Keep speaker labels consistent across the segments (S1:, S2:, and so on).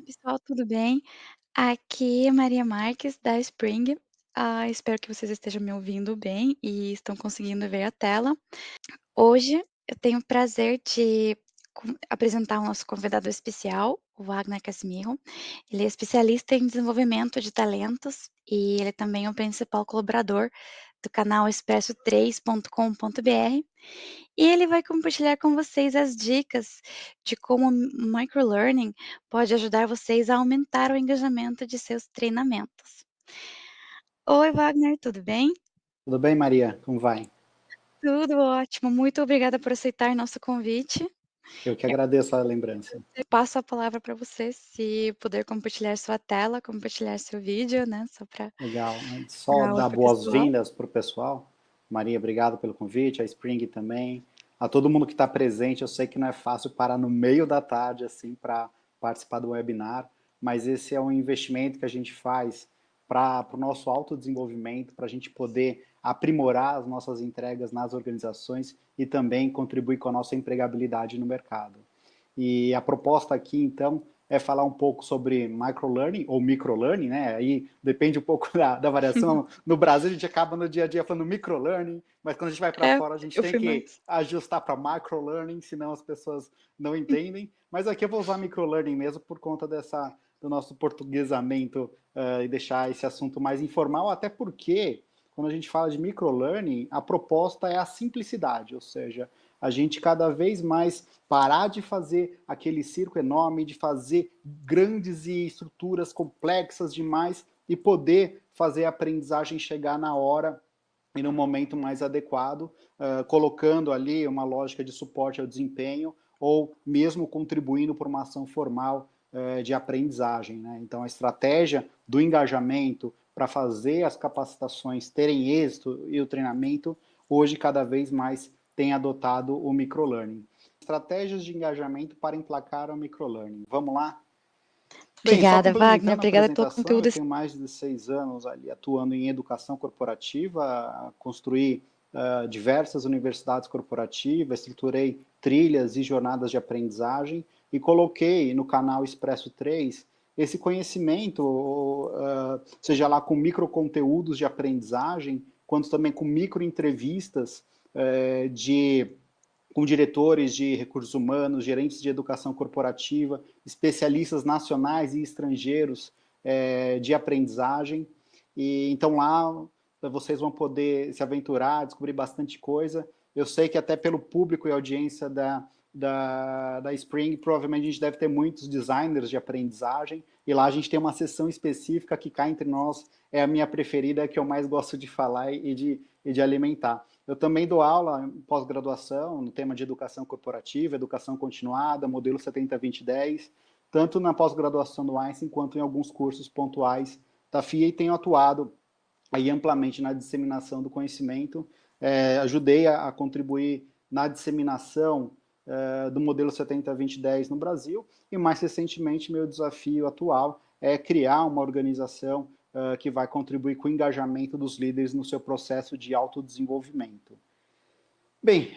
S1: pessoal, tudo bem? Aqui é Maria Marques, da Spring. Espero que vocês estejam me ouvindo bem e estão conseguindo ver a tela. Hoje eu tenho o prazer de apresentar o nosso convidado especial, o Wagner Casimiro. Ele é especialista em desenvolvimento de talentos e ele também é o principal colaborador do canal expresso3.com.br. E ele vai compartilhar com vocês as dicas de como o microlearning pode ajudar vocês a aumentar o engajamento de seus treinamentos. Oi, Wagner, tudo bem?
S2: Tudo bem, Maria? Como vai?
S1: Tudo ótimo. Muito obrigada por aceitar nosso convite.
S2: Eu que agradeço a lembrança.
S1: Eu passo a palavra para você, se puder compartilhar sua tela, compartilhar seu vídeo, né, só para
S2: Legal. Antes só dar
S1: outra pessoa.
S2: boas-vindas para o pessoal. Maria, obrigado pelo convite, a Spring também. A todo mundo que está presente, eu sei que não é fácil parar no meio da tarde assim para participar do webinar, mas esse é um investimento que a gente faz para o nosso autodesenvolvimento, para a gente poder aprimorar as nossas entregas nas organizações e também contribuir com a nossa empregabilidade no mercado. E a proposta aqui, então, é falar um pouco sobre microlearning ou microlearning, né? Aí depende um pouco da variação. No Brasil, a gente acaba no dia a dia falando microlearning, mas quando a gente vai para
S1: É,
S2: fora, a gente
S1: eu
S2: tem
S1: fui
S2: que
S1: mais.
S2: ajustar para microlearning, senão as pessoas não entendem. Mas aqui eu vou usar microlearning mesmo por conta do nosso portuguesamento e deixar esse assunto mais informal, até porque quando a gente fala de microlearning, a proposta é a simplicidade, ou seja, a gente cada vez mais parar de fazer aquele circo enorme, de fazer grandes e estruturas complexas demais e poder fazer a aprendizagem chegar na hora e no momento mais adequado, colocando ali uma lógica de suporte ao desempenho ou mesmo contribuindo por uma ação formal de aprendizagem, né? Então, a estratégia do engajamento para fazer as capacitações terem êxito e o treinamento, hoje cada vez mais tem adotado o microlearning. Estratégias de engajamento para emplacar o microlearning. Vamos lá? Bem, só
S1: Obrigada, Wagner,
S2: complementando a
S1: obrigada pelo
S2: apresentação, eu
S1: conteúdo.
S2: tenho mais de 16 anos ali atuando em educação corporativa, construí diversas universidades corporativas, estruturei trilhas e jornadas de aprendizagem e coloquei no canal Expresso 3 esse conhecimento, seja lá com microconteúdos de aprendizagem, quanto também com microentrevistas com diretores de recursos humanos, gerentes de educação corporativa, especialistas nacionais e estrangeiros de aprendizagem. E então lá vocês vão poder se aventurar, descobrir bastante coisa. Eu sei que até pelo público e audiência da Spring, provavelmente a gente deve ter muitos designers de aprendizagem, e lá a gente tem uma sessão específica que cá entre nós é a minha preferida, que eu mais gosto de falar e de alimentar. Eu também dou aula em pós-graduação no tema de educação corporativa, educação continuada, modelo 70-20-10, tanto na pós-graduação do Einstein quanto em alguns cursos pontuais da FIA, e tenho atuado aí amplamente na disseminação do conhecimento. Ajudei a contribuir na disseminação do modelo 70-20-10 no Brasil, e mais recentemente meu desafio atual é criar uma organização que vai contribuir com o engajamento dos líderes no seu processo de autodesenvolvimento. Bem,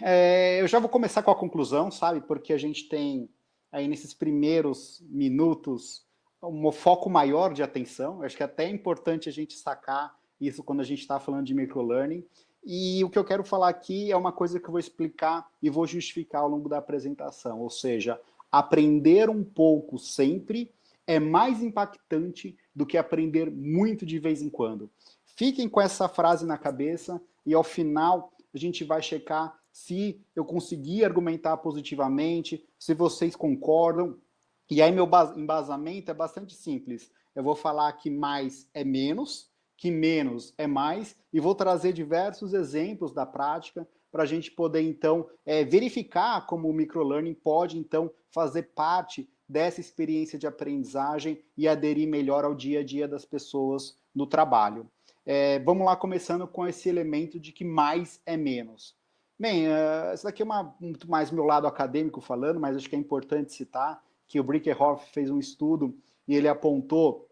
S2: eu já vou começar com a conclusão, sabe? Porque a gente tem aí nesses primeiros minutos um foco maior de atenção. Eu acho que é até importante a gente sacar isso quando a gente está falando de microlearning. E o que eu quero falar aqui é uma coisa que eu vou explicar e vou justificar ao longo da apresentação. Ou seja, aprender um pouco sempre é mais impactante do que aprender muito de vez em quando. Fiquem com essa frase na cabeça e ao final a gente vai checar se eu consegui argumentar positivamente, se vocês concordam. E aí meu embasamento é bastante simples. Eu vou falar que mais é menos, que menos é mais, e vou trazer diversos exemplos da prática para a gente poder, então, verificar como o microlearning pode, então, fazer parte dessa experiência de aprendizagem e aderir melhor ao dia a dia das pessoas no trabalho. Vamos lá, começando com esse elemento de que mais é menos. Bem, isso daqui é muito mais meu lado acadêmico falando, mas acho que é importante citar que o Brinkerhoff fez um estudo e ele apontou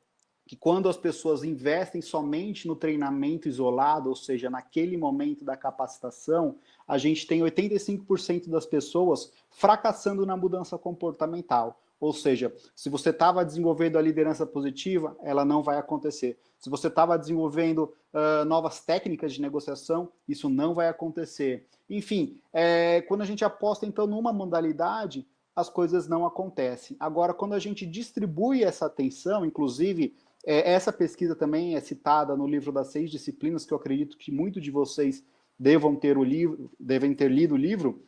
S2: que quando as pessoas investem somente no treinamento isolado, ou seja, naquele momento da capacitação, a gente tem 85% das pessoas fracassando na mudança comportamental. Ou seja, se você estava desenvolvendo a liderança positiva, ela não vai acontecer. Se você estava desenvolvendo novas técnicas de negociação, isso não vai acontecer. Enfim, quando a gente aposta, então, numa modalidade, as coisas não acontecem. Agora, quando a gente distribui essa atenção, inclusive, essa pesquisa também é citada no livro das 6 disciplinas, que eu acredito que muitos de vocês devem ter lido o livro,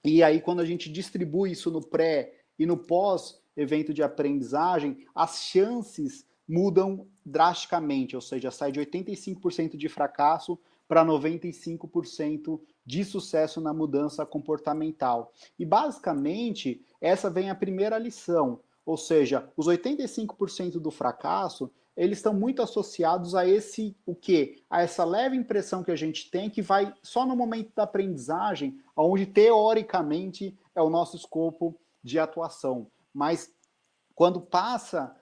S2: e aí quando a gente distribui isso no pré e no pós-evento de aprendizagem, as chances mudam drasticamente, ou seja, sai de 85% de fracasso para 95% de sucesso na mudança comportamental. E basicamente, essa vem a primeira lição, ou seja, os 85% do fracasso, eles estão muito associados a esse, o quê? A essa leve impressão que a gente tem que vai só no momento da aprendizagem, onde teoricamente é o nosso escopo de atuação. Mas quando passa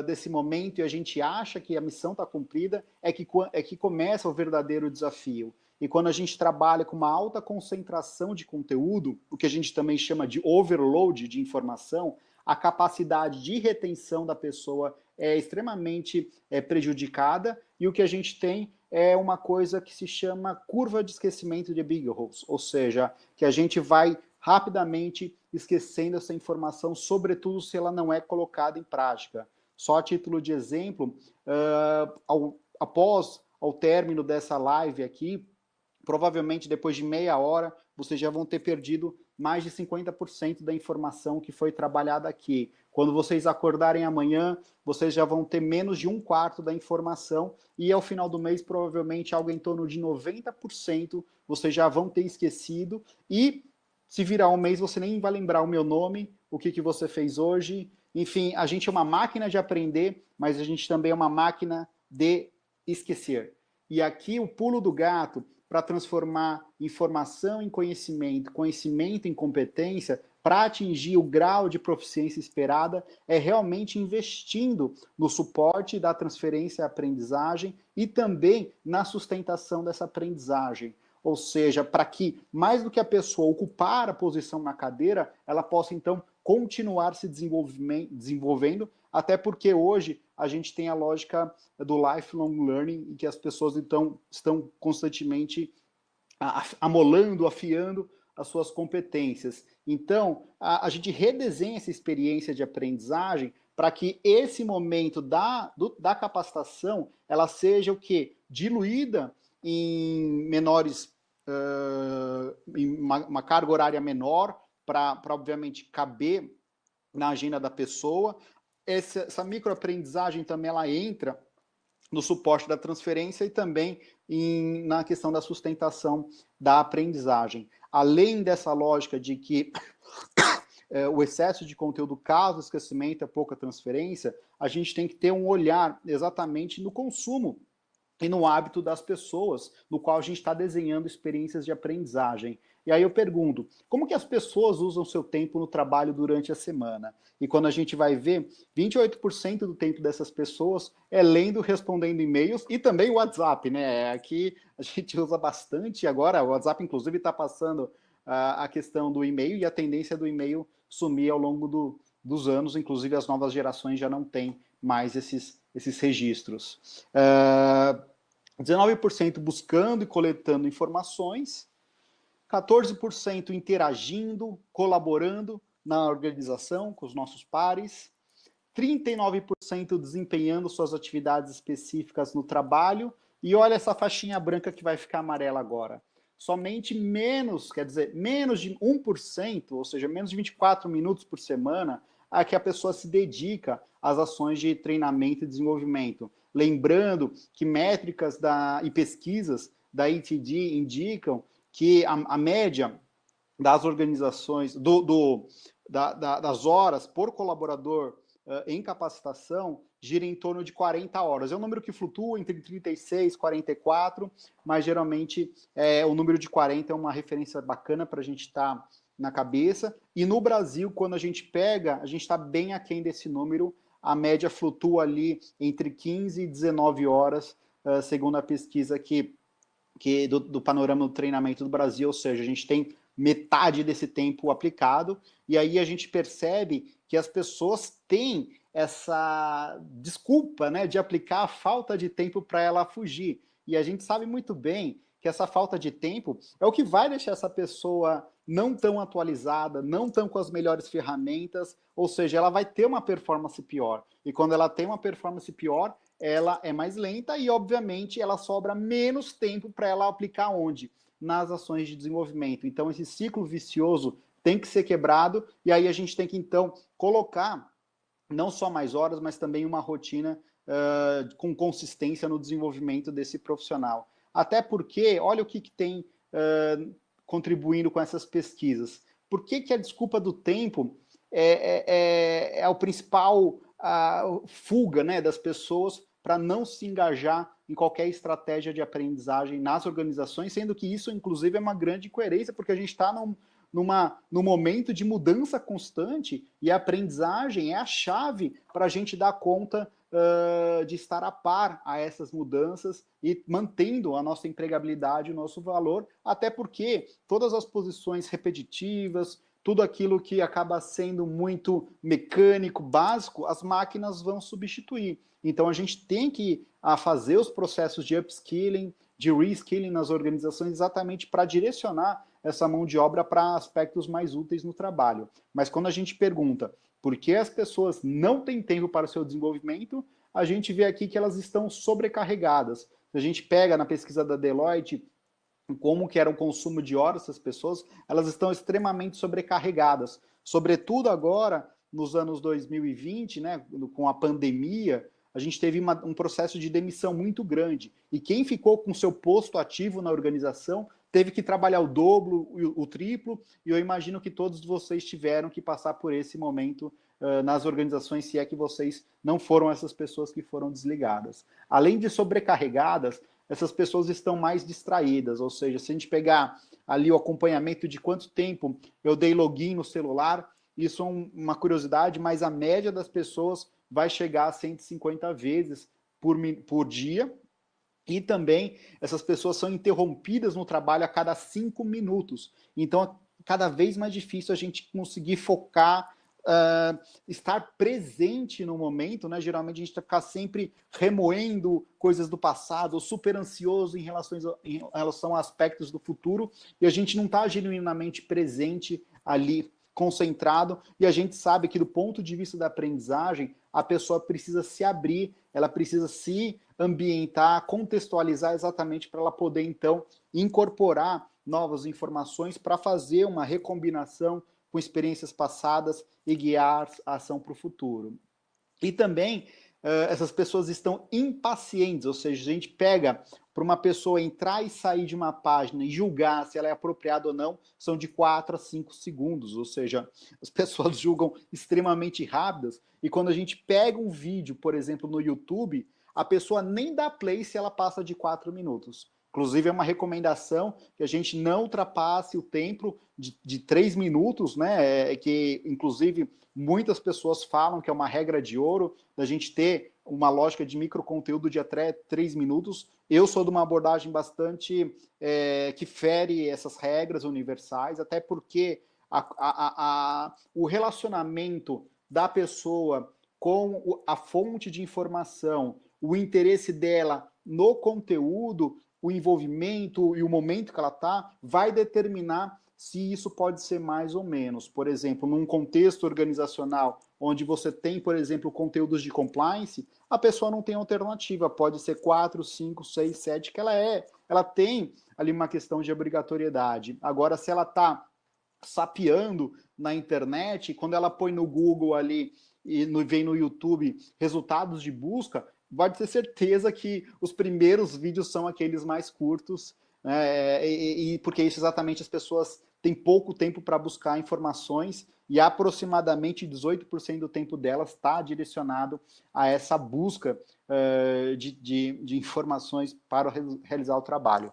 S2: desse momento e a gente acha que a missão está cumprida, é que começa o verdadeiro desafio. E quando a gente trabalha com uma alta concentração de conteúdo, o que a gente também chama de overload de informação, a capacidade de retenção da pessoa é extremamente prejudicada, e o que a gente tem é uma coisa que se chama curva de esquecimento de Biggles, ou seja, que a gente vai rapidamente esquecendo essa informação, sobretudo se ela não é colocada em prática. Só a título de exemplo, após o término dessa live aqui, provavelmente depois de meia hora, vocês já vão ter perdido mais de 50% da informação que foi trabalhada aqui. Quando vocês acordarem amanhã, vocês já vão ter menos de 1/4 da informação e ao final do mês, provavelmente, algo em torno de 90% vocês já vão ter esquecido e se virar um mês, você nem vai lembrar o meu nome, o que você fez hoje. Enfim, a gente é uma máquina de aprender, mas a gente também é uma máquina de esquecer. E aqui o pulo do gato para transformar informação em conhecimento, conhecimento em competência, para atingir o grau de proficiência esperada, é realmente investindo no suporte da transferência e aprendizagem e também na sustentação dessa aprendizagem. Ou seja, para que, mais do que a pessoa ocupar a posição na cadeira, ela possa, então, continuar se desenvolvendo, até porque hoje a gente tem a lógica do lifelong learning, em que as pessoas, então, estão constantemente amolando, afiando as suas competências. Então, a gente redesenha essa experiência de aprendizagem para que esse momento da capacitação, ela seja o quê? Diluída em menores, em uma carga horária menor, para obviamente caber na agenda da pessoa. Essa microaprendizagem também ela entra no suporte da transferência e também na questão da sustentação da aprendizagem. Além dessa lógica de que o excesso de conteúdo causa esquecimento, pouca transferência, a gente tem que ter um olhar exatamente no consumo e no hábito das pessoas, no qual a gente está desenhando experiências de aprendizagem. E aí eu pergunto, como que as pessoas usam seu tempo no trabalho durante a semana? E quando a gente vai ver, 28% do tempo dessas pessoas é lendo, respondendo e-mails e também o WhatsApp, né? Aqui a gente usa bastante, agora o WhatsApp inclusive está passando a questão do e-mail e a tendência do e-mail sumir ao longo dos anos, inclusive as novas gerações já não têm mais esses registros. 19% buscando e coletando informações, 14% interagindo, colaborando na organização com os nossos pares, 39% desempenhando suas atividades específicas no trabalho, e olha essa faixinha branca que vai ficar amarela agora. Somente menos de 1%, ou seja, menos de 24 minutos por semana, a que a pessoa se dedica às ações de treinamento e desenvolvimento. Lembrando que métricas e pesquisas da ETD indicam que a média das organizações, das horas por colaborador em capacitação gira em torno de 40 horas. É um número que flutua entre 36 e 44, mas geralmente o número de 40 é uma referência bacana para a gente estar na cabeça. E no Brasil, quando a gente pega, a gente está bem aquém desse número. A média flutua ali entre 15 e 19 horas, segundo a pesquisa do panorama do treinamento do Brasil, ou seja, a gente tem metade desse tempo aplicado, e aí a gente percebe que as pessoas têm essa desculpa, né, de aplicar a falta de tempo para ela fugir. E a gente sabe muito bem que essa falta de tempo é o que vai deixar essa pessoa não tão atualizada, não tão com as melhores ferramentas, ou seja, ela vai ter uma performance pior. E quando ela tem uma performance pior, ela é mais lenta e, obviamente, ela sobra menos tempo para ela aplicar onde? Nas ações de desenvolvimento. Então, esse ciclo vicioso tem que ser quebrado e aí a gente tem que, então, colocar não só mais horas, mas também uma rotina com consistência no desenvolvimento desse profissional. Até porque, olha o que tem contribuindo com essas pesquisas. Por que a desculpa do tempo é o principal fuga, né, das pessoas para não se engajar em qualquer estratégia de aprendizagem nas organizações, sendo que isso, inclusive, é uma grande incoerência, porque a gente está num momento de mudança constante e a aprendizagem é a chave para a gente dar conta de estar a par a essas mudanças e mantendo a nossa empregabilidade, o nosso valor, até porque todas as posições repetitivas, tudo aquilo que acaba sendo muito mecânico, básico, as máquinas vão substituir. Então a gente tem que fazer os processos de upskilling, de reskilling nas organizações exatamente para direcionar essa mão de obra para aspectos mais úteis no trabalho. Mas quando a gente pergunta por que as pessoas não têm tempo para o seu desenvolvimento, a gente vê aqui que elas estão sobrecarregadas. Se a gente pega na pesquisa da Deloitte como que era o consumo de horas dessas pessoas, elas estão extremamente sobrecarregadas. Sobretudo agora, nos anos 2020, né, com a pandemia, a gente teve um processo de demissão muito grande. E quem ficou com seu posto ativo na organização teve que trabalhar o dobro, o triplo, e eu imagino que todos vocês tiveram que passar por esse momento nas organizações, se é que vocês não foram essas pessoas que foram desligadas. Além de sobrecarregadas, essas pessoas estão mais distraídas, ou seja, se a gente pegar ali o acompanhamento de quanto tempo eu dei login no celular, isso é uma curiosidade, mas a média das pessoas vai chegar a 150 vezes por dia, e também essas pessoas são interrompidas no trabalho a cada 5 minutos. Então, é cada vez mais difícil a gente conseguir focar, estar presente no momento, né? Geralmente a gente vai ficar sempre remoendo coisas do passado, super ansioso em relação a aspectos do futuro, e a gente não está genuinamente presente ali, concentrado, e a gente sabe que do ponto de vista da aprendizagem, a pessoa precisa se abrir, ela precisa se ambientar, contextualizar exatamente para ela poder, então, incorporar novas informações para fazer uma recombinação com experiências passadas e guiar a ação para o futuro. E também essas pessoas estão impacientes, ou seja, a gente pega para uma pessoa entrar e sair de uma página e julgar se ela é apropriada ou não, são de 4 a 5 segundos, ou seja, as pessoas julgam extremamente rápidas, e quando a gente pega um vídeo, por exemplo, no YouTube, a pessoa nem dá play se ela passa de 4 minutos. Inclusive, é uma recomendação que a gente não ultrapasse o tempo de 3 minutos, né? Que, inclusive, muitas pessoas falam que é uma regra de ouro da gente ter uma lógica de microconteúdo de até 3 minutos. Eu sou de uma abordagem bastante que fere essas regras universais, até porque o relacionamento da pessoa com a fonte de informação, o interesse dela no conteúdo, o envolvimento e o momento que ela está, vai determinar se isso pode ser mais ou menos. Por exemplo, num contexto organizacional onde você tem, por exemplo, conteúdos de compliance, a pessoa não tem alternativa, pode ser 4, 5, 6, 7, que ela tem ali uma questão de obrigatoriedade. Agora, se ela está sapeando na internet, quando ela põe no Google ali e vem no YouTube resultados de busca, pode ter certeza que os primeiros vídeos são aqueles mais curtos, né, porque isso exatamente as pessoas têm pouco tempo para buscar informações e aproximadamente 18% do tempo delas está direcionado a essa busca de informações para realizar o trabalho.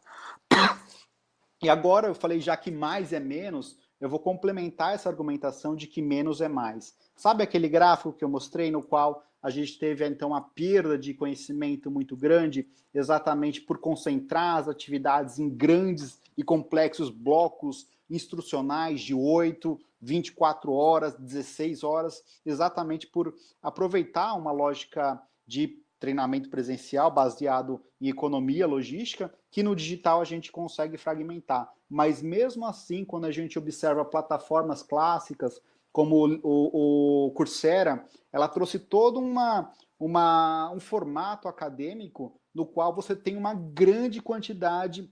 S2: E agora eu falei já que mais é menos, eu vou complementar essa argumentação de que menos é mais. Sabe aquele gráfico que eu mostrei no qual a gente teve então a perda de conhecimento muito grande, exatamente por concentrar as atividades em grandes e complexos blocos instrucionais de 8, 24 horas, 16 horas, exatamente por aproveitar uma lógica de treinamento presencial baseado em economia logística, que no digital a gente consegue fragmentar. Mas mesmo assim, quando a gente observa plataformas clássicas, como o Coursera, ela trouxe todo um formato acadêmico no qual você tem uma grande quantidade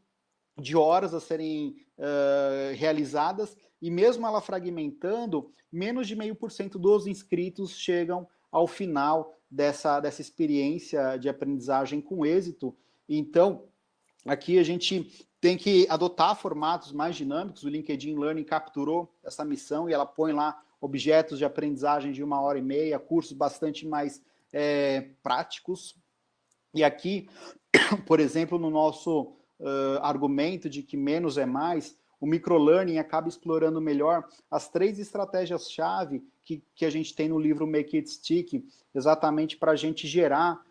S2: de horas a serem realizadas, e mesmo ela fragmentando, menos de 0,5% dos inscritos chegam ao final dessa experiência de aprendizagem com êxito. Então, aqui a gente tem que adotar formatos mais dinâmicos. O LinkedIn Learning capturou essa missão e ela põe lá objetos de aprendizagem de 1h30, cursos bastante mais práticos. E aqui, por exemplo, no nosso argumento de que menos é mais, o microlearning acaba explorando melhor as 3 estratégias-chave que a gente tem no livro Make It Stick, exatamente para a gente gerar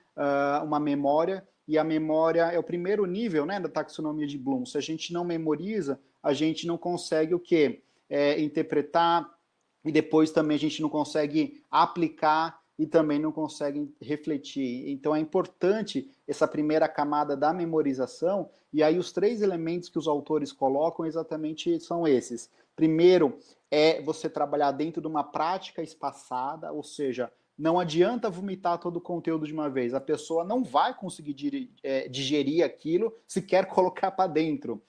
S2: uma memória, e a memória é o primeiro nível, né, da taxonomia de Bloom. Se a gente não memoriza, a gente não consegue o quê? Interpretar, e depois também a gente não consegue aplicar e também não consegue refletir. Então é importante essa primeira camada da memorização, e aí os 3 elementos que os autores colocam exatamente são esses. Primeiro é você trabalhar dentro de uma prática espaçada, ou seja, não adianta vomitar todo o conteúdo de uma vez, a pessoa não vai conseguir digerir aquilo se quer colocar para dentro.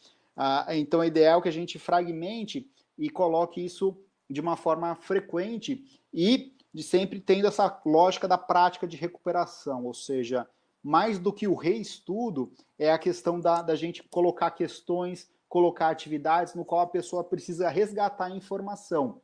S2: Então é ideal que a gente fragmente e coloque isso de uma forma frequente e de sempre tendo essa lógica da prática de recuperação, ou seja, mais do que o reestudo, é a questão da gente colocar questões, colocar atividades no qual a pessoa precisa resgatar a informação.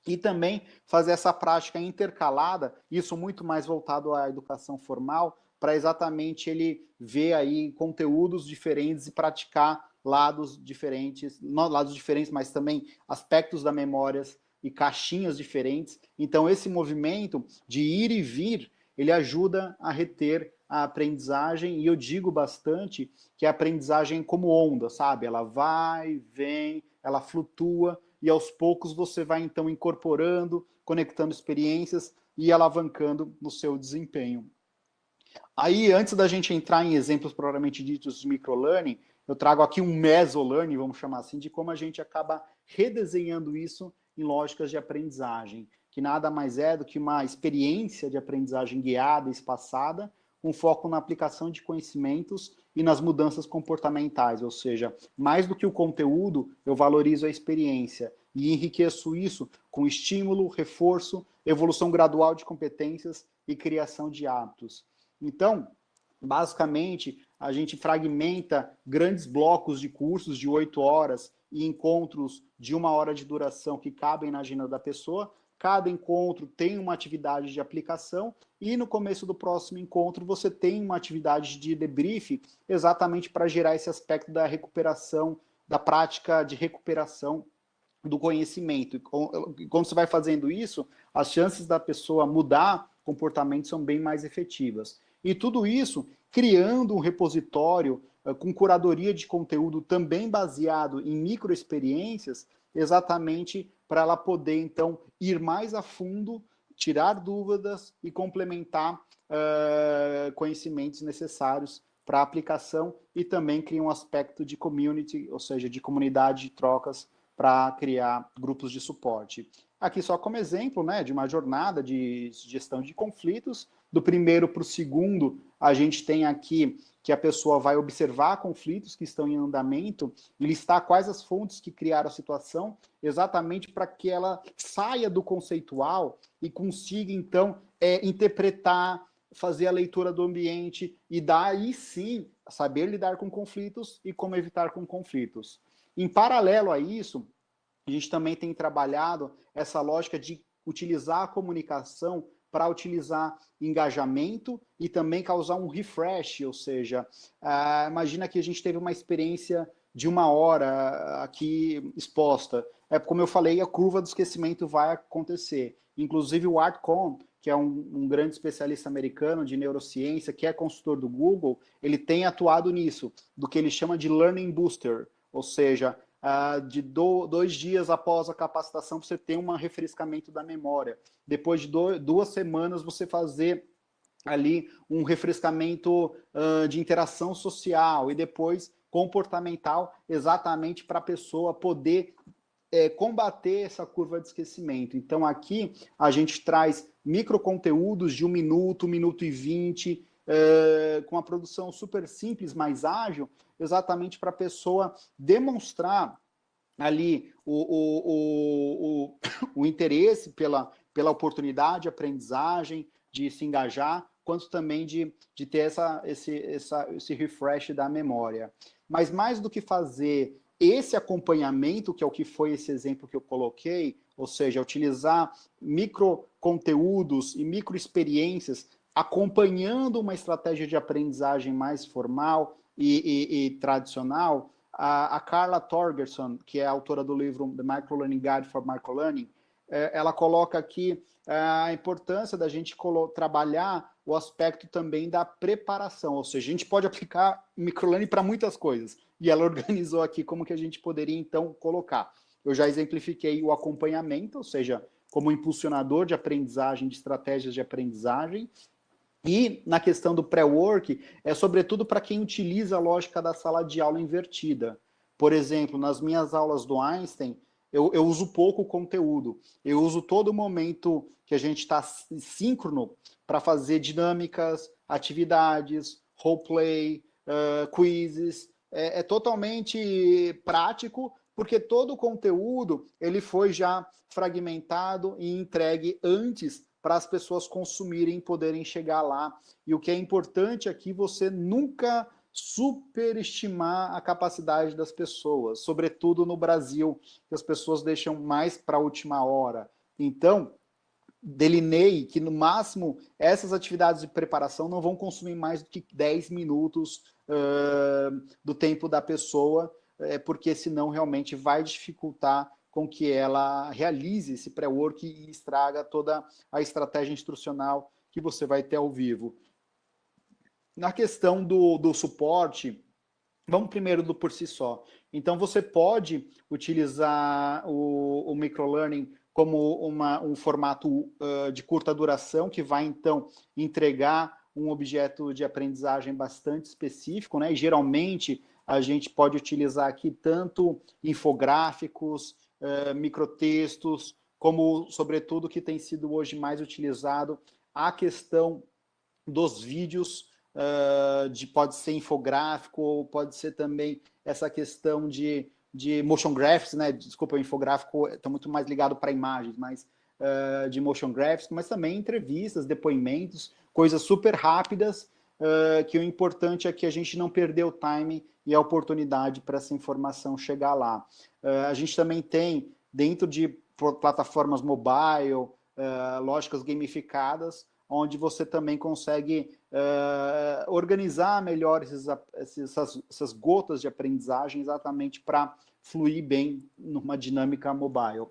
S2: E também fazer essa prática intercalada, isso muito mais voltado à educação formal, para exatamente ele ver aí conteúdos diferentes e praticar lados diferentes, não lados diferentes, mas também aspectos da memórias e caixinhas diferentes. Então, esse movimento de ir e vir, ele ajuda a reter a aprendizagem, e eu digo bastante que a aprendizagem é como onda, sabe? Ela vai, vem, ela flutua, e aos poucos você vai, então, incorporando, conectando experiências e alavancando no seu desempenho. Aí, antes da gente entrar em exemplos propriamente ditos de microlearning, eu trago aqui um mesolearning, vamos chamar assim, de como a gente acaba redesenhando isso em lógicas de aprendizagem, que nada mais é do que uma experiência de aprendizagem guiada, espaçada, com foco na aplicação de conhecimentos e nas mudanças comportamentais, ou seja, mais do que o conteúdo, eu valorizo a experiência e enriqueço isso com estímulo, reforço, evolução gradual de competências e criação de hábitos. Então, basicamente, a gente fragmenta grandes blocos de cursos de 8 horas e encontros de 1 hora de duração que cabem na agenda da pessoa. Cada encontro tem uma atividade de aplicação e no começo do próximo encontro você tem uma atividade de debrief exatamente para gerar esse aspecto da recuperação, da prática de recuperação do conhecimento. E quando você vai fazendo isso, as chances da pessoa mudar comportamento são bem mais efetivas. E tudo isso criando um repositório com curadoria de conteúdo também baseado em microexperiências, exatamente para ela poder, então, ir mais a fundo, tirar dúvidas e complementar conhecimentos necessários para a aplicação, e também cria um aspecto de community, ou seja, de comunidade de trocas para criar grupos de suporte. Aqui só como exemplo, né, de uma jornada de gestão de conflitos. Do primeiro para o segundo, a gente tem aqui que a pessoa vai observar conflitos que estão em andamento e listar quais as fontes que criaram a situação, exatamente para que ela saia do conceitual e consiga, então, interpretar, fazer a leitura do ambiente e daí sim saber lidar com conflitos e como evitar com conflitos. Em paralelo a isso, a gente também tem trabalhado essa lógica de utilizar a comunicação para utilizar engajamento e também causar um refresh, ou seja, imagina que a gente teve uma experiência de 1 hora aqui exposta. Como eu falei, a curva do esquecimento vai acontecer. Inclusive o Art Cohn, que é um grande especialista americano de neurociência, que é consultor do Google, ele tem atuado nisso, do que ele chama de Learning Booster, ou seja, de 2 dias após a capacitação, você tem um refrescamento da memória. Depois de 2 semanas, você fazer ali um refrescamento de interação social e depois comportamental, exatamente para a pessoa poder combater essa curva de esquecimento. Então, aqui a gente traz microconteúdos de 1 minuto e 20, com a produção super simples, mais ágil, exatamente para a pessoa demonstrar ali o interesse pela oportunidade de aprendizagem, de se engajar, quanto também de ter esse refresh da memória. Mas mais do que fazer esse acompanhamento, que é o que foi esse exemplo que eu coloquei, ou seja, utilizar micro conteúdos e micro experiências acompanhando uma estratégia de aprendizagem mais formal e tradicional, a Carla Torgerson, que é a autora do livro The Microlearning Guide for Microlearning, ela coloca aqui a importância da gente trabalhar o aspecto também da preparação, ou seja, a gente pode aplicar microlearning para muitas coisas, e ela organizou aqui como que a gente poderia, então, colocar. Eu já exemplifiquei o acompanhamento, ou seja, como impulsionador de aprendizagem, de estratégias de aprendizagem, e na questão do pré-work, é sobretudo para quem utiliza a lógica da sala de aula invertida. Por exemplo, nas minhas aulas do Einstein, eu uso pouco conteúdo. Eu uso todo o momento que a gente está síncrono para fazer dinâmicas, atividades, roleplay, quizzes. É totalmente prático, porque todo o conteúdo ele foi já fragmentado e entregue antes para as pessoas consumirem e poderem chegar lá. E o que é importante aqui, você nunca superestimar a capacidade das pessoas, sobretudo no Brasil, que as pessoas deixam mais para a última hora. Então, delineie que, no máximo, essas atividades de preparação não vão consumir mais do que 10 minutos do tempo da pessoa, porque senão realmente vai dificultar com que ela realize esse pré-work e estraga toda a estratégia instrucional que você vai ter ao vivo. Na questão do suporte, vamos primeiro do por si só. Então, você pode utilizar o microlearning como um formato de curta duração, que vai, então, entregar um objeto de aprendizagem bastante específico, né? E, geralmente, a gente pode utilizar aqui tanto infográficos, microtextos, como, sobretudo, que tem sido hoje mais utilizado a questão dos vídeos, pode ser infográfico, ou pode ser também essa questão de motion graphics, né? Desculpa, o infográfico está muito mais ligado para imagens, mas de motion graphics, mas também entrevistas, depoimentos, coisas super rápidas, que o importante é que a gente não perder o time e a oportunidade para essa informação chegar lá. A gente também tem, dentro de plataformas mobile, lógicas gamificadas, onde você também consegue organizar melhor essas gotas de aprendizagem exatamente para fluir bem numa dinâmica mobile.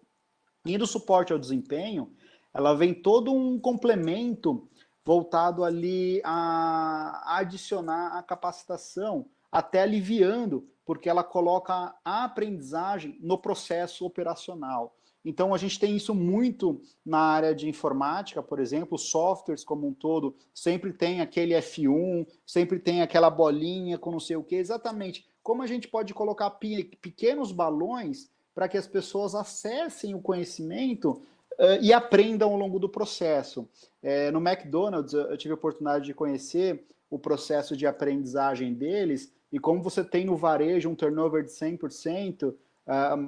S2: E no suporte ao desempenho, ela vem todo um complemento voltado ali a adicionar a capacitação, até aliviando, porque ela coloca a aprendizagem no processo operacional. Então, a gente tem isso muito na área de informática, por exemplo, softwares como um todo, sempre tem aquele F1, sempre tem aquela bolinha com não sei o que, exatamente. Como a gente pode colocar pequenos balões para que as pessoas acessem o conhecimento e aprendam ao longo do processo. No McDonald's, eu tive a oportunidade de conhecer o processo de aprendizagem deles, e como você tem no varejo um turnover de 100%,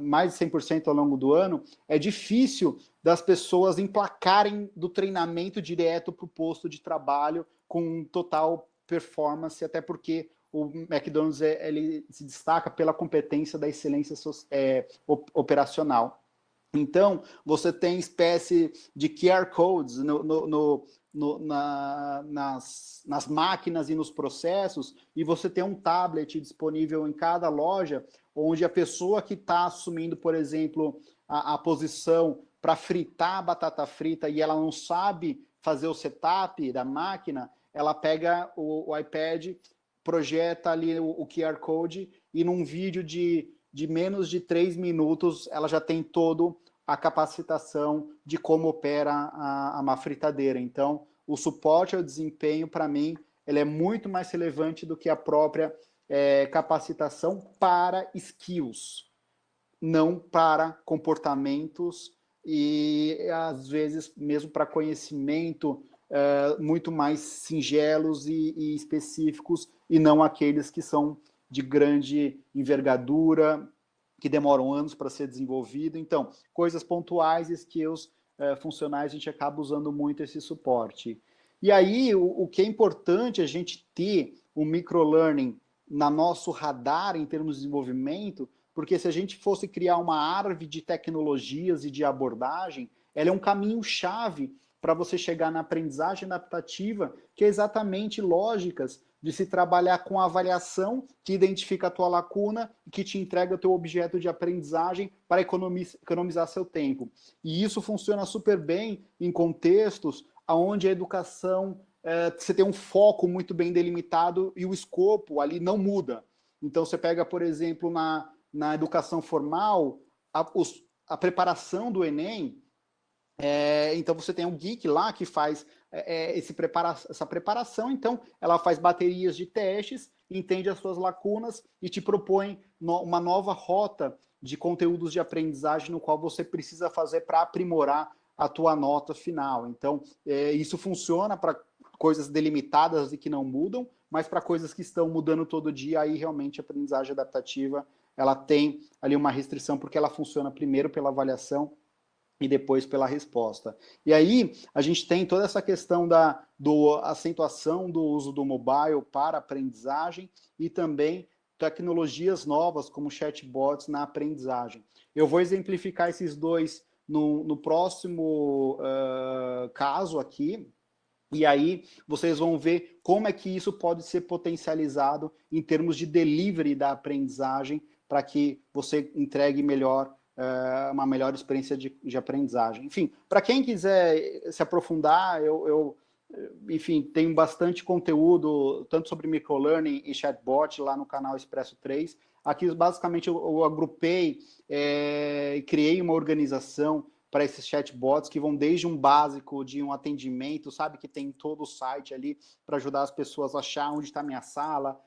S2: mais de 100% ao longo do ano, é difícil das pessoas emplacarem do treinamento direto para o posto de trabalho com total performance, até porque o McDonald's ele se destaca pela competência da excelência operacional. Então, você tem espécie de QR codes nas máquinas e nos processos, e você tem um tablet disponível em cada loja, onde a pessoa que está assumindo, por exemplo, a posição para fritar a batata frita e ela não sabe fazer o setup da máquina, ela pega o iPad, projeta ali o QR Code e num vídeo de de menos de 3 minutos, ela já tem toda a capacitação de como opera uma fritadeira. Então, o suporte ao desempenho, para mim, ele é muito mais relevante do que a própria capacitação para skills, não para comportamentos e, às vezes, mesmo para conhecimento muito mais singelos e específicos, e não aqueles que são de grande envergadura, que demoram anos para ser desenvolvido. Então, coisas pontuais, skills funcionais, a gente acaba usando muito esse suporte. E aí, o que é importante a gente ter um microlearning na nosso radar em termos de desenvolvimento, porque se a gente fosse criar uma árvore de tecnologias e de abordagem, ela é um caminho-chave para você chegar na aprendizagem adaptativa, que é exatamente lógicas de se trabalhar com a avaliação que identifica a tua lacuna e que te entrega o teu objeto de aprendizagem para economizar seu tempo. E isso funciona super bem em contextos onde a educação você tem um foco muito bem delimitado e o escopo ali não muda. Então, você pega, por exemplo, na educação formal, a preparação do Enem, então você tem um geek lá que faz essa preparação, então ela faz baterias de testes, entende as suas lacunas e te propõe uma nova rota de conteúdos de aprendizagem no qual você precisa fazer para aprimorar a tua nota final. Então, isso funciona para coisas delimitadas e que não mudam, mas para coisas que estão mudando todo dia, aí realmente a aprendizagem adaptativa ela tem ali uma restrição, porque ela funciona primeiro pela avaliação e depois pela resposta. E aí a gente tem toda essa questão da acentuação do uso do mobile para aprendizagem e também tecnologias novas como chatbots na aprendizagem. Eu vou exemplificar esses dois no próximo caso aqui, e aí vocês vão ver como é que isso pode ser potencializado em termos de delivery da aprendizagem para que você entregue melhor uma melhor experiência de aprendizagem. Enfim, para quem quiser se aprofundar, enfim, tenho bastante conteúdo, tanto sobre microlearning e chatbot lá no canal Expresso 3. Aqui, basicamente, eu agrupei e criei uma organização para esses chatbots que vão desde um básico de um atendimento, sabe, que tem todo o site ali para ajudar as pessoas a achar onde está a minha sala,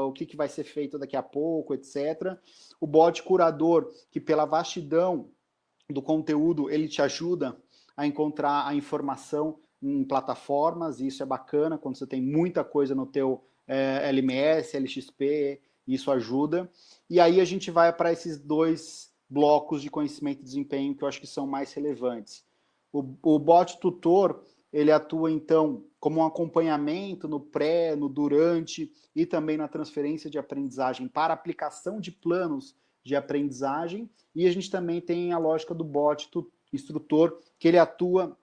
S2: o que vai ser feito daqui a pouco, etc. O bot curador, que pela vastidão do conteúdo, ele te ajuda a encontrar a informação em plataformas, e isso é bacana, quando você tem muita coisa no teu LMS, LXP, isso ajuda. E aí a gente vai para esses dois blocos de conhecimento e desempenho que eu acho que são mais relevantes. O bot tutor, ele atua, então, como um acompanhamento no pré, no durante e também na transferência de aprendizagem para aplicação de planos de aprendizagem. E a gente também tem a lógica do bot instrutor, que ele atua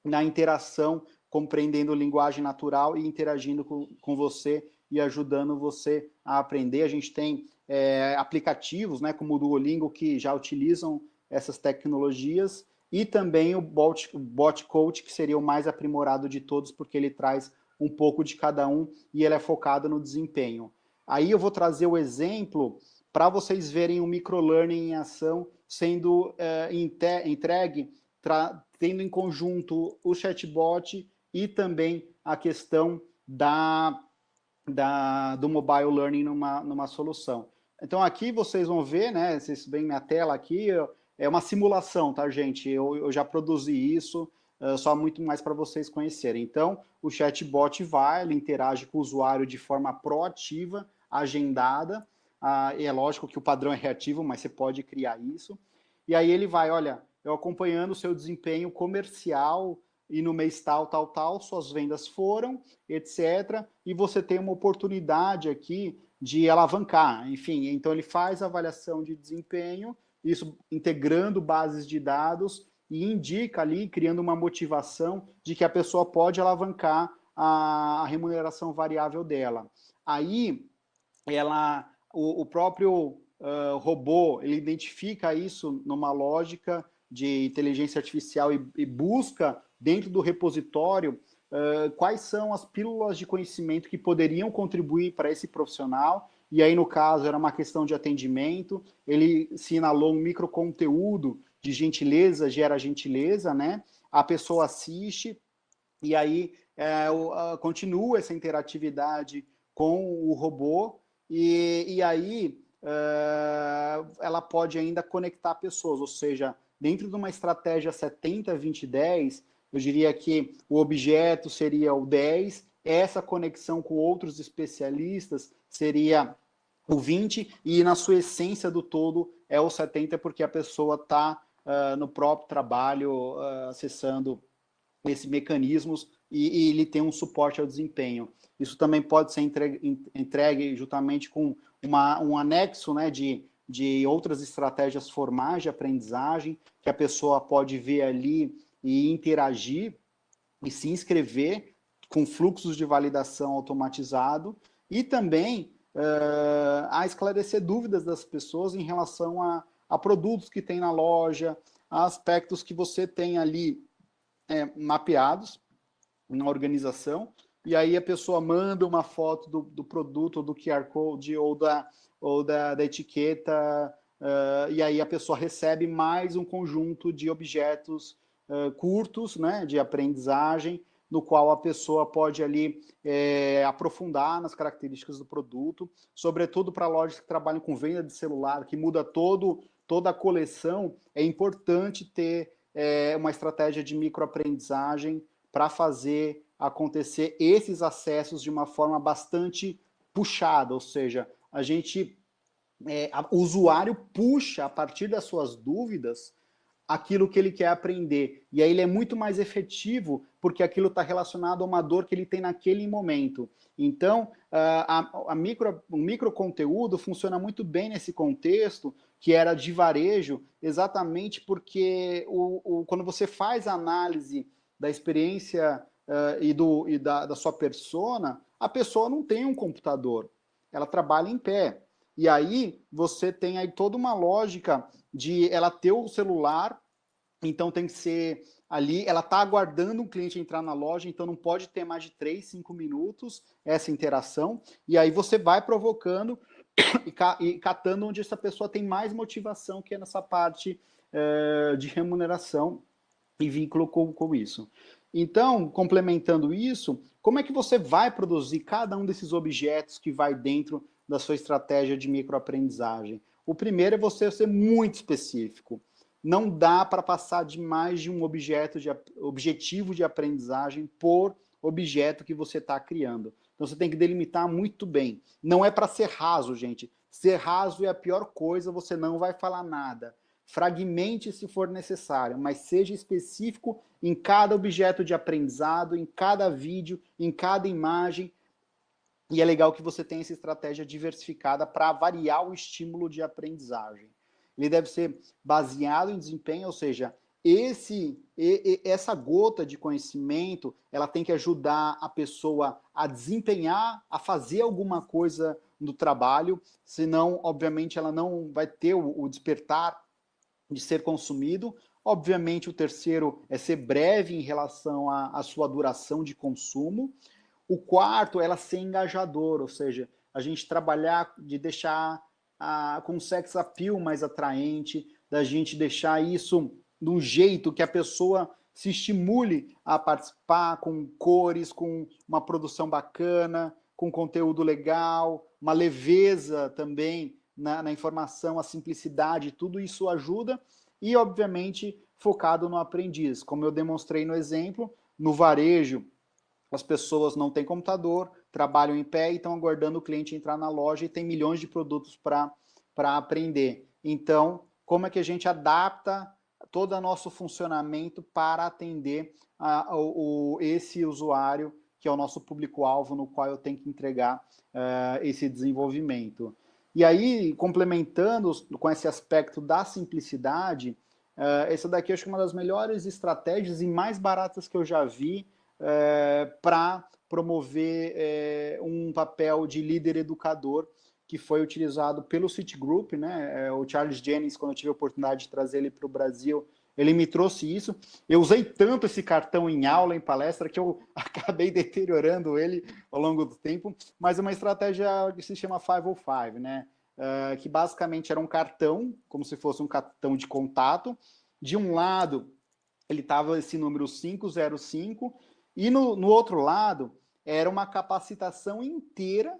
S2: na interação, compreendendo linguagem natural e interagindo com você e ajudando você a aprender. A gente tem aplicativos, né, como o Duolingo, que já utilizam essas tecnologias, e também o bot coach, que seria o mais aprimorado de todos, porque ele traz um pouco de cada um e ele é focado no desempenho. Aí eu vou trazer o exemplo para vocês verem o microlearning em ação sendo entregue, tendo em conjunto o chatbot e também a questão do mobile learning numa solução. Então aqui vocês vão ver, né, vocês veem minha tela aqui, é uma simulação, tá, gente? Eu já produzi isso, só muito mais para vocês conhecerem. Então, o chatbot ele interage com o usuário de forma proativa, agendada, e é lógico que o padrão é reativo, mas você pode criar isso. E aí ele vai, olha, eu acompanhando o seu desempenho comercial e no mês tal, suas vendas foram, etc. E você tem uma oportunidade aqui de alavancar. Enfim, então ele faz a avaliação de desempenho, isso integrando bases de dados e indica ali, criando uma motivação de que a pessoa pode alavancar a remuneração variável dela. Aí, o próprio robô, ele identifica isso numa lógica de inteligência artificial e busca dentro do repositório quais são as pílulas de conhecimento que poderiam contribuir para esse profissional, e aí no caso era uma questão de atendimento, ele sinalou um microconteúdo de gentileza, gera gentileza, né? A pessoa assiste, e aí continua essa interatividade com o robô, e aí ela pode ainda conectar pessoas, ou seja, dentro de uma estratégia 70-20-10, eu diria que o objeto seria o 10, essa conexão com outros especialistas seria o 20, e na sua essência do todo é o 70, porque a pessoa está no próprio trabalho acessando esses mecanismos e ele tem um suporte ao desempenho. Isso também pode ser entregue juntamente com um anexo, né, de outras estratégias formais de aprendizagem, que a pessoa pode ver ali e interagir e se inscrever com fluxos de validação automatizado, e também a esclarecer dúvidas das pessoas em relação a produtos que tem na loja, a aspectos que você tem ali mapeados na organização, e aí a pessoa manda uma foto do produto, ou do QR Code, ou da etiqueta, e aí a pessoa recebe mais um conjunto de objetos curtos, né, de aprendizagem, no qual a pessoa pode ali aprofundar nas características do produto, sobretudo para lojas que trabalham com venda de celular, que muda toda a coleção, é importante ter uma estratégia de microaprendizagem para fazer acontecer esses acessos de uma forma bastante puxada, ou seja, o usuário puxa a partir das suas dúvidas aquilo que ele quer aprender, e aí ele é muito mais efetivo porque aquilo está relacionado a uma dor que ele tem naquele momento. Então, o microconteúdo funciona muito bem nesse contexto, que era de varejo, exatamente porque quando você faz a análise da experiência da sua persona, a pessoa não tem um computador, ela trabalha em pé. E aí você tem aí toda uma lógica de ela ter o celular, então tem que ser ali, ela está aguardando um cliente entrar na loja, então não pode ter mais de 3, 5 minutos essa interação, e aí você vai provocando e catando onde essa pessoa tem mais motivação, que é nessa parte de remuneração e vínculo com isso. Então, complementando isso, como é que você vai produzir cada um desses objetos que vai dentro da sua estratégia de microaprendizagem? O primeiro é você ser muito específico. Não dá para passar de mais de um objetivo de aprendizagem por objeto que você está criando. Então você tem que delimitar muito bem. Não é para ser raso, gente. Ser raso é a pior coisa, você não vai falar nada. Fragmente se for necessário, mas seja específico em cada objeto de aprendizado, em cada vídeo, em cada imagem. E é legal que você tenha essa estratégia diversificada para variar o estímulo de aprendizagem. Ele deve ser baseado em desempenho, ou seja, essa gota de conhecimento, ela tem que ajudar a pessoa a desempenhar, a fazer alguma coisa no trabalho, senão, obviamente, ela não vai ter o despertar de ser consumido. Obviamente, o terceiro é ser breve em relação à sua duração de consumo. O quarto, ela ser engajador, ou seja, a gente trabalhar de deixar com sex appeal mais atraente, da gente deixar isso de um jeito que a pessoa se estimule a participar, com cores, com uma produção bacana, com conteúdo legal, uma leveza também na informação, a simplicidade, tudo isso ajuda, e obviamente focado no aprendiz. Como eu demonstrei no exemplo, no varejo, as pessoas não têm computador, trabalham em pé e estão aguardando o cliente entrar na loja e tem milhões de produtos para aprender. Então, como é que a gente adapta todo o nosso funcionamento para atender esse usuário, que é o nosso público-alvo, no qual eu tenho que entregar esse desenvolvimento. E aí, complementando com esse aspecto da simplicidade, essa daqui eu acho que é uma das melhores estratégias e mais baratas que eu já vi para promover um papel de líder educador, que foi utilizado pelo Citigroup, né? O Charles Jennings, quando eu tive a oportunidade de trazer ele para o Brasil, ele me trouxe isso. Eu usei tanto esse cartão em aula, em palestra, que eu acabei deteriorando ele ao longo do tempo, mas é uma estratégia que se chama 505, né? Que basicamente era um cartão, como se fosse um cartão de contato. De um lado, ele estava esse número 505, e no outro lado, era uma capacitação inteira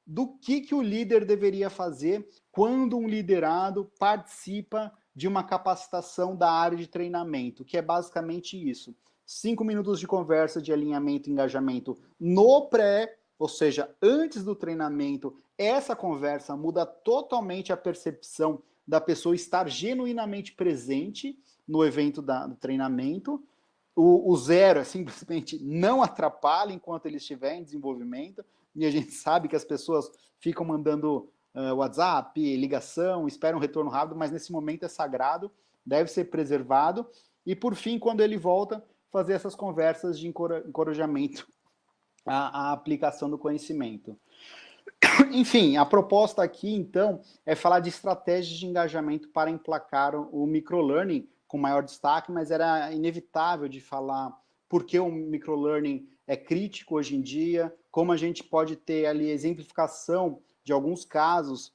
S2: do que o líder deveria fazer quando um liderado participa de uma capacitação da área de treinamento, que é basicamente isso. 5 minutos de conversa de alinhamento e engajamento no pré, ou seja, antes do treinamento. Essa conversa muda totalmente a percepção da pessoa estar genuinamente presente no evento do treinamento. O zero é simplesmente não atrapalha enquanto ele estiver em desenvolvimento, e a gente sabe que as pessoas ficam mandando WhatsApp, ligação, esperam um retorno rápido, mas nesse momento é sagrado, deve ser preservado. E por fim, quando ele volta, fazer essas conversas de encorajamento à aplicação do conhecimento. Enfim, a proposta aqui, então, é falar de estratégias de engajamento para emplacar o microlearning com maior destaque, mas era inevitável de falar por que o microlearning é crítico hoje em dia, como a gente pode ter ali exemplificação de alguns casos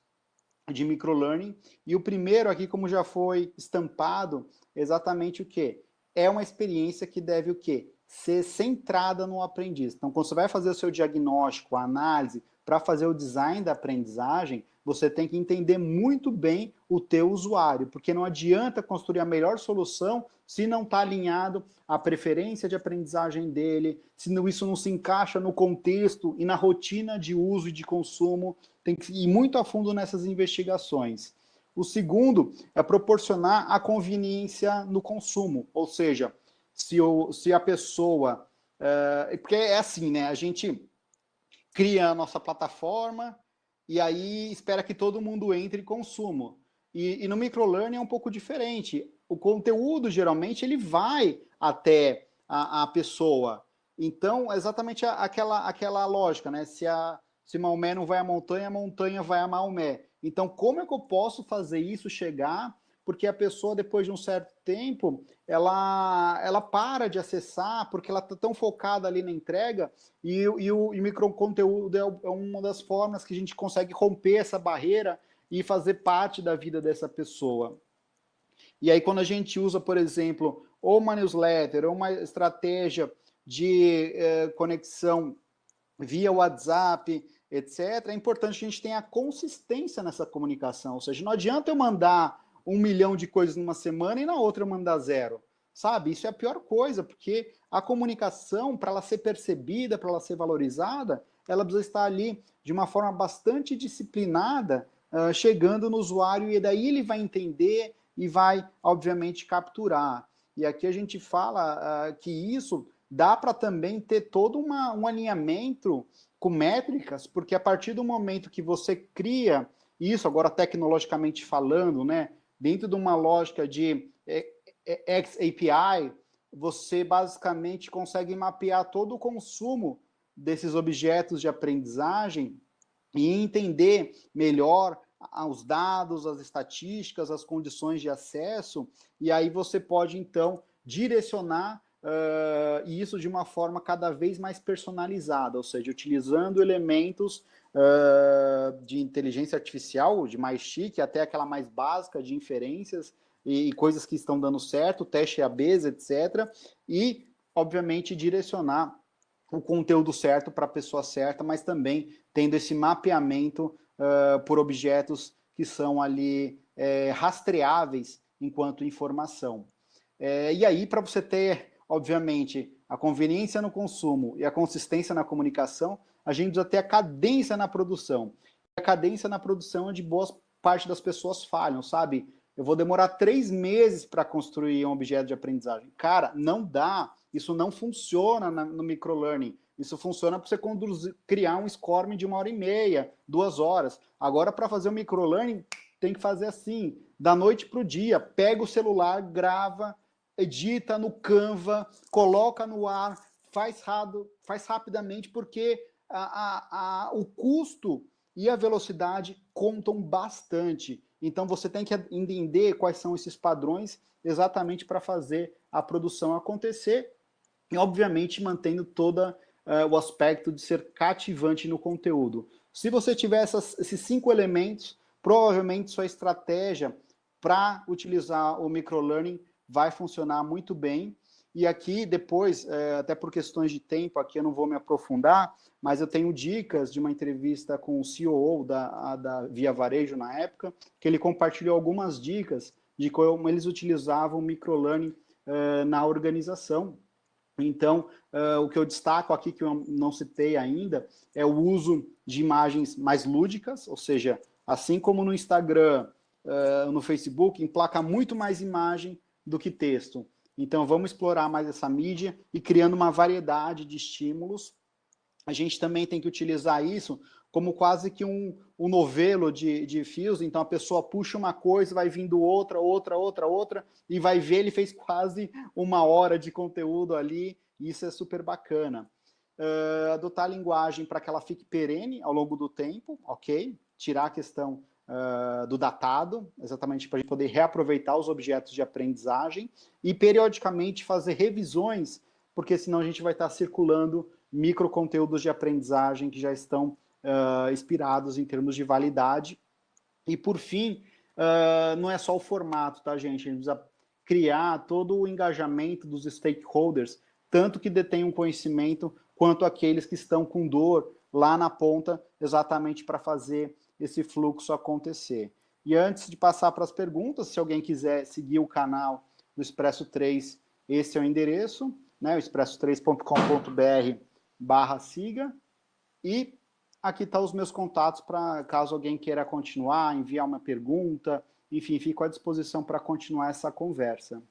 S2: de microlearning. E o primeiro aqui, como já foi estampado, exatamente o quê? É uma experiência que deve o quê? Ser centrada no aprendiz. Então, quando você vai fazer o seu diagnóstico, a análise, para fazer o design da aprendizagem, você tem que entender muito bem o teu usuário, porque não adianta construir a melhor solução se não está alinhado à preferência de aprendizagem dele, se isso não se encaixa no contexto e na rotina de uso e de consumo. Tem que ir muito a fundo nessas investigações. O segundo é proporcionar a conveniência no consumo, ou seja, se a pessoa... porque é assim, né? A gente cria a nossa plataforma e aí espera que todo mundo entre e consuma. E no microlearning é um pouco diferente. O conteúdo, geralmente, ele vai até a pessoa. Então, é exatamente aquela lógica, né? Se Maomé não vai à montanha, a montanha vai a Maomé. Então, como é que eu posso fazer isso chegar? Porque a pessoa, depois de um certo tempo, ela para de acessar, porque ela está tão focada ali na entrega, e o microconteúdo é uma das formas que a gente consegue romper essa barreira e fazer parte da vida dessa pessoa. E aí, quando a gente usa, por exemplo, ou uma newsletter, ou uma estratégia de conexão via WhatsApp, etc., é importante que a gente tenha consistência nessa comunicação. Ou seja, não adianta eu mandar 1 milhão de coisas numa semana e na outra eu mandar zero. Sabe? Isso é a pior coisa, porque a comunicação, para ela ser percebida, para ela ser valorizada, ela precisa estar ali de uma forma bastante disciplinada, chegando no usuário, e daí ele vai entender e vai, obviamente, capturar. E aqui a gente fala que isso dá para também ter todo um alinhamento com métricas, porque a partir do momento que você cria isso, agora tecnologicamente falando, né, dentro de uma lógica de XAPI, você basicamente consegue mapear todo o consumo desses objetos de aprendizagem e entender melhor os dados, as estatísticas, as condições de acesso, e aí você pode, então, direcionar isso de uma forma cada vez mais personalizada, ou seja, utilizando elementos de inteligência artificial, de mais chique, até aquela mais básica de inferências e coisas que estão dando certo, teste ABs, etc. E, obviamente, direcionar o conteúdo certo para a pessoa certa, mas também tendo esse mapeamento por objetos que são ali rastreáveis enquanto informação. E aí, para você ter, obviamente, a conveniência no consumo e a consistência na comunicação, a gente precisa ter a cadência na produção. A cadência na produção é onde boa parte das pessoas falham, sabe? Eu vou demorar 3 meses para construir um objeto de aprendizagem. Cara, não dá. Isso não funciona no microlearning. Isso funciona para você criar um SCORM de 1h30, 2 horas. Agora, para fazer o microlearning, tem que fazer assim, da noite para o dia. Pega o celular, grava, edita no Canva, coloca no ar, faz rapidamente, porque o custo e a velocidade contam bastante. Então você tem que entender quais são esses padrões exatamente para fazer a produção acontecer e, obviamente, mantendo todo o aspecto de ser cativante no conteúdo. Se você tiver esses 5 elementos, provavelmente sua estratégia para utilizar o microlearning vai funcionar muito bem. E aqui, depois, até por questões de tempo, aqui eu não vou me aprofundar, mas eu tenho dicas de uma entrevista com o COO da Via Varejo na época, que ele compartilhou algumas dicas de como eles utilizavam o microlearning na organização. Então, o que eu destaco aqui, que eu não citei ainda, é o uso de imagens mais lúdicas, ou seja, assim como no Instagram, no Facebook, emplaca muito mais imagem do que texto. Então, vamos explorar mais essa mídia e criando uma variedade de estímulos. A gente também tem que utilizar isso como quase que um novelo de fios. Então, a pessoa puxa uma coisa, vai vindo outra, e vai ver, ele fez quase 1 hora de conteúdo ali, e isso é super bacana. Adotar a linguagem para que ela fique perene ao longo do tempo, ok? Tirar a questão do datado, exatamente para a gente poder reaproveitar os objetos de aprendizagem e periodicamente fazer revisões, porque senão a gente vai estar circulando microconteúdos de aprendizagem que já estão expirados em termos de validade. E, por fim, não é só o formato, tá, gente? A gente precisa criar todo o engajamento dos stakeholders, tanto que detêm um conhecimento, quanto aqueles que estão com dor lá na ponta, exatamente para fazer esse fluxo acontecer. E antes de passar para as perguntas, se alguém quiser seguir o canal do Expresso 3, esse é o endereço, né, o expresso3.com.br/siga, e aqui estão os meus contatos para caso alguém queira continuar, enviar uma pergunta, enfim, fico à disposição para continuar essa conversa.